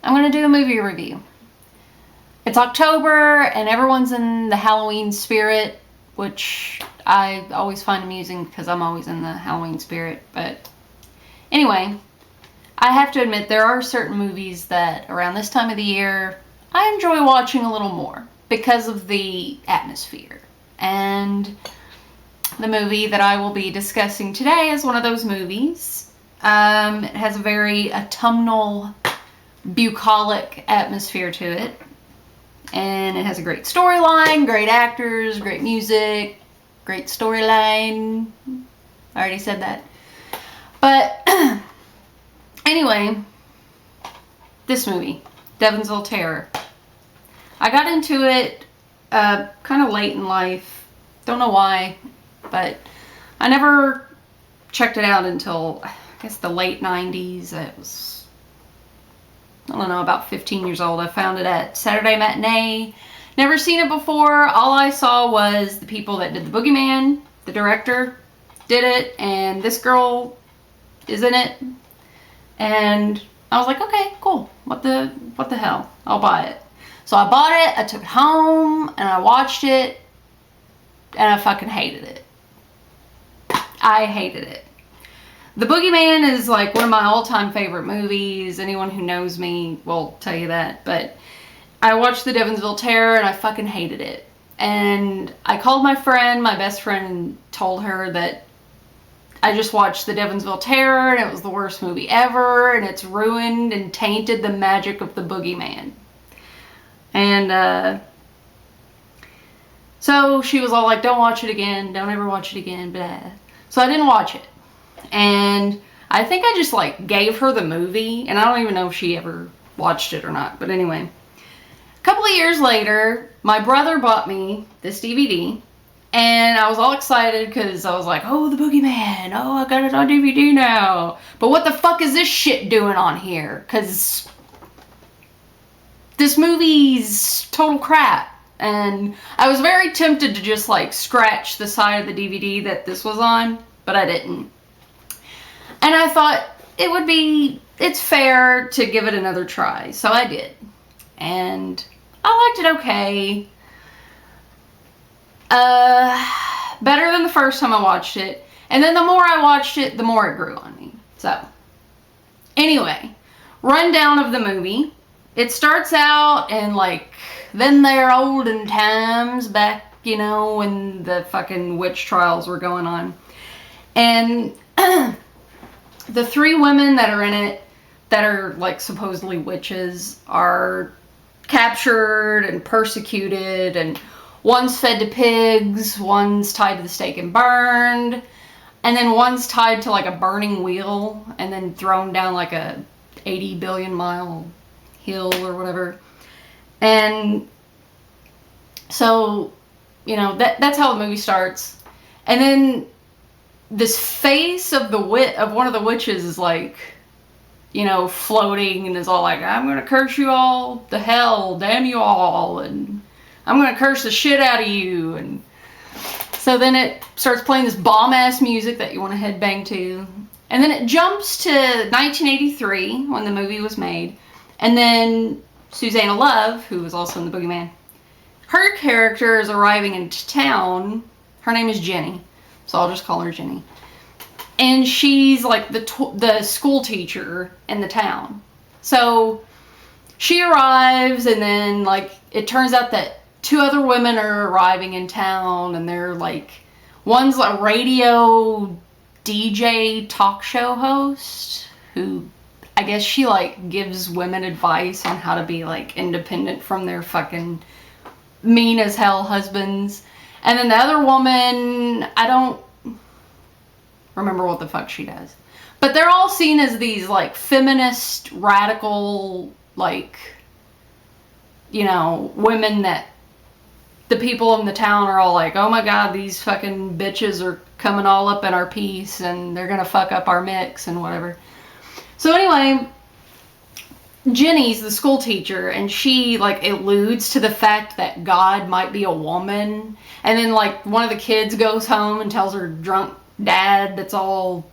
I'm going to do a movie review. It's October and everyone's in the Halloween spirit, which I always find amusing because I'm always in the Halloween spirit. But anyway, I have to admit there are certain movies that around this time of the year I enjoy watching a little more because of the atmosphere. And the movie that I will be discussing today is one of those movies. It has a very autumnal, bucolic atmosphere to it. And it has a great storyline, great actors, great music, great storyline. I already said that. But anyway, this movie, Devonsville Terror. I got into it kind of late in life. Don't know why, but I never checked it out until, I guess, the late 90s. It was, I don't know, about 15 years old. I found it at Saturday Matinee. Never seen it before. All I saw was the people that did the Boogeyman. The director did it, and this girl is in it. And I was like, okay, cool. What the hell? I'll buy it. So I bought it, I took it home, and I watched it, and I fucking hated it. I hated it. The Boogeyman is like one of my all-time favorite movies. Anyone who knows me will tell you that. But I watched the Devonsville Terror, and I fucking hated it. And I called my friend, my best friend, and told her that I just watched the Devonsville Terror, and it was the worst movie ever, and it's ruined and tainted the magic of the Boogeyman. And so she was all like, don't watch it again, don't ever watch it again, blah. So I didn't watch it. And I think I just like gave her the movie, and I don't even know if she ever watched it or not. But anyway, a couple of years later, my brother bought me this DVD, and I was all excited because I was like, oh, the Boogeyman, oh, I got it on DVD now. But what the fuck is this shit doing on here? Because this movie's total crap. And I was very tempted to just like scratch the side of the DVD that this was on, but I didn't. And I thought it's fair to give it another try. So I did. And I liked it okay. Better than the first time I watched it. And then the more I watched it, the more it grew on me. So, anyway, rundown of the movie. It starts out in like, then they're olden times back, you know, when the fucking witch trials were going on. And the three women that are in it, that are like supposedly witches, are captured and persecuted, and one's fed to pigs, one's tied to the stake and burned, and then one's tied to like a burning wheel and then thrown down like a 80 billion mile hill or whatever. And so, you know, that's how the movie starts. And then this face of one of the witches is like, you know, floating and is all like, I'm gonna curse you all to hell, damn you all, and I'm gonna curse the shit out of you. And so then it starts playing this bomb-ass music that you want to headbang to. And then it jumps to 1983 when the movie was made. And then Susanna Love, who was also in the Boogeyman, her character is arriving into town. Her name is Jenny, so I'll just call her Jenny. And she's like the school teacher in the town. So she arrives, and then like it turns out that two other women are arriving in town, and they're like, one's a radio DJ talk show host who, I guess she like gives women advice on how to be like independent from their fucking mean as hell husbands. And then the other woman, I don't remember what the fuck she does. But they're all seen as these like feminist, radical, like, you know, women that the people in the town are all like, oh my god, these fucking bitches are coming all up in our piece and they're gonna fuck up our mix and whatever. So anyway, Jenny's the school teacher, and she like alludes to the fact that God might be a woman. And then like one of the kids goes home and tells her drunk dad that's all,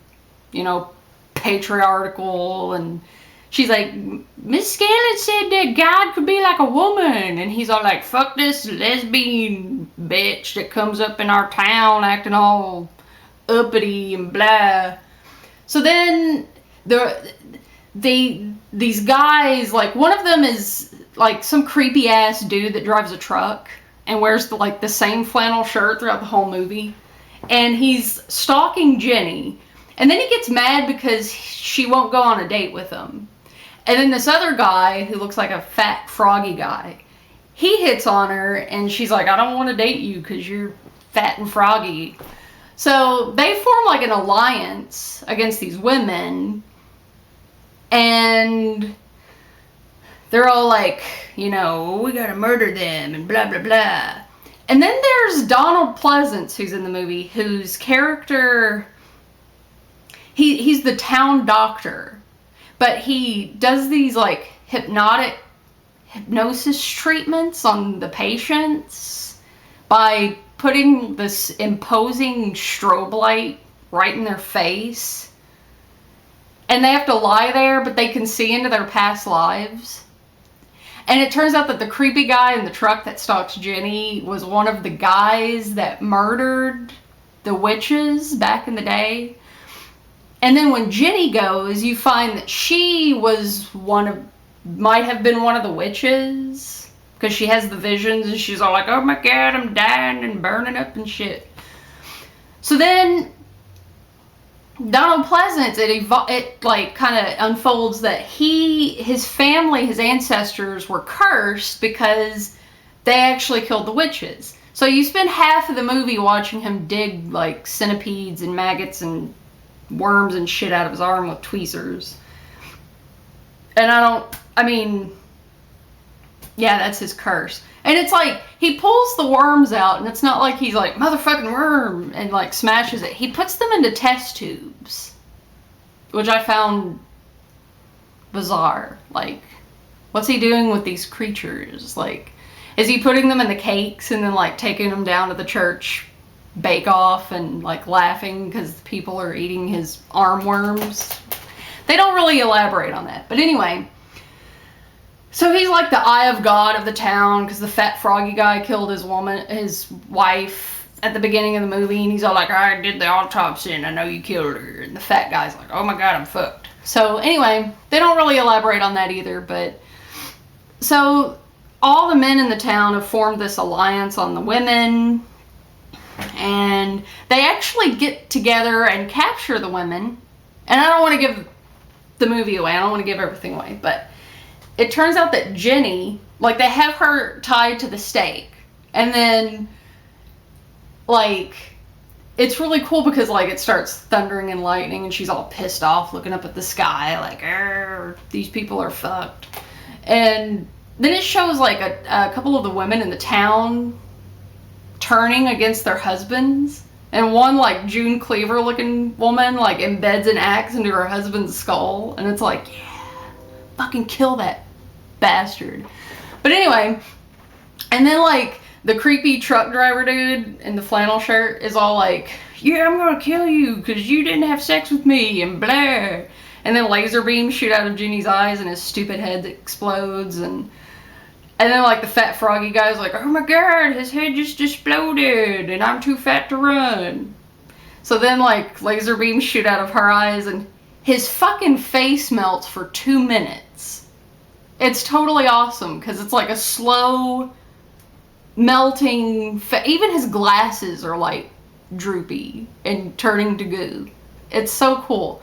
you know, patriarchal, and she's like, Miss Scanlon said that God could be like a woman. And he's all like, fuck this lesbian bitch that comes up in our town acting all uppity and blah. So then these guys, like, one of them is like some creepy ass dude that drives a truck and wears the same flannel shirt throughout the whole movie. And he's stalking Jenny. And then he gets mad because she won't go on a date with him. And then this other guy, who looks like a fat, froggy guy, he hits on her, and she's like, I don't want to date you because you're fat and froggy. So they form like an alliance against these women. And they're all like, you know, we gotta murder them and blah, blah, blah. And then there's Donald Pleasance, who's in the movie, whose character, he's the town doctor, but he does these like hypnosis treatments on the patients by putting this imposing strobe light right in their face. And they have to lie there, but they can see into their past lives. And it turns out that the creepy guy in the truck that stalks Jenny was one of the guys that murdered the witches back in the day. And then when Jenny goes, you find that she was might have been one of the witches. Because she has the visions and she's all like, oh my God, I'm dying and burning up and shit. So then Donald Pleasance, it like kind of unfolds that his family, his ancestors were cursed because they actually killed the witches. So you spend half of the movie watching him dig like centipedes and maggots and worms and shit out of his arm with tweezers. And yeah, that's his curse. And it's like, he pulls the worms out, and it's not like he's like, motherfucking worm, and like smashes it. He puts them into test tubes, which I found bizarre. Like, what's he doing with these creatures? Like, is he putting them in the cakes and then like taking them down to the church bake-off and like laughing because people are eating his arm worms? They don't really elaborate on that. But anyway, so he's like the eye of God of the town because the fat froggy guy killed his wife at the beginning of the movie, and he's all like, I did the autopsy and I know you killed her. And the fat guy's like, oh my God, I'm fucked. So anyway, they don't really elaborate on that either, but so all the men in the town have formed this alliance on the women, and they actually get together and capture the women. And I don't want to give the movie away. I don't want to give everything away, but it turns out that Jenny, like, they have her tied to the stake, and then, like, it's really cool because, like, it starts thundering and lightning, and she's all pissed off looking up at the sky, like, these people are fucked. And then it shows, like, a couple of the women in the town turning against their husbands, and one, like, June Cleaver-looking woman, like, embeds an axe into her husband's skull, and it's like, yeah, fucking kill that bastard. But anyway, and then like the creepy truck driver dude in the flannel shirt is all like, yeah, I'm gonna kill you because you didn't have sex with me and blah. And then laser beams shoot out of Jenny's eyes and his stupid head explodes, and then like the fat froggy guy's like, oh my God, his head just exploded and I'm too fat to run. So then like laser beams shoot out of her eyes and his fucking face melts for 2 minutes. It's totally awesome because it's like a slow melting. Even his glasses are like droopy and turning to goo. It's so cool.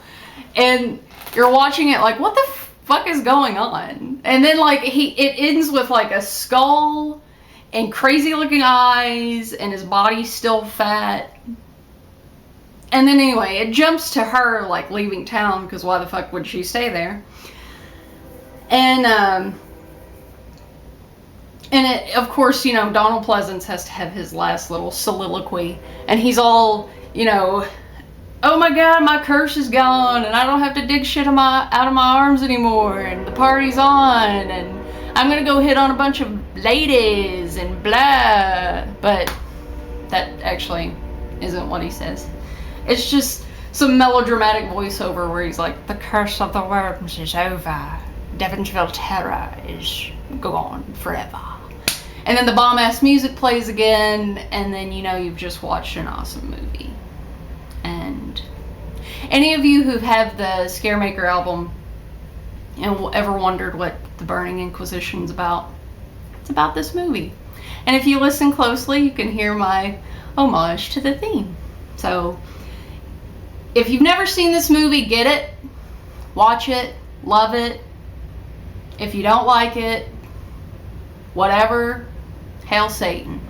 And you're watching it like, what the fuck is going on? And then like it ends with like a skull and crazy looking eyes and his body's still fat. And then anyway, it jumps to her, like, leaving town, because why the fuck would she stay there? And it, of course, you know, Donald Pleasance has to have his last little soliloquy, and he's all, you know, oh my God, my curse is gone, and I don't have to dig shit out of my arms anymore, and the party's on, and I'm gonna go hit on a bunch of ladies, and blah. But that actually isn't what he says. It's just some melodramatic voiceover where he's like, the curse of the worms is over. Devonsville Terror is gone forever. And then the bomb-ass music plays again, and then you know you've just watched an awesome movie. And any of you who have the Scaremaker album and ever wondered what the Burning Inquisition's about, it's about this movie. And if you listen closely, you can hear my homage to the theme. So if you've never seen this movie, get it, watch it, love it. If you don't like it, whatever, hail Satan.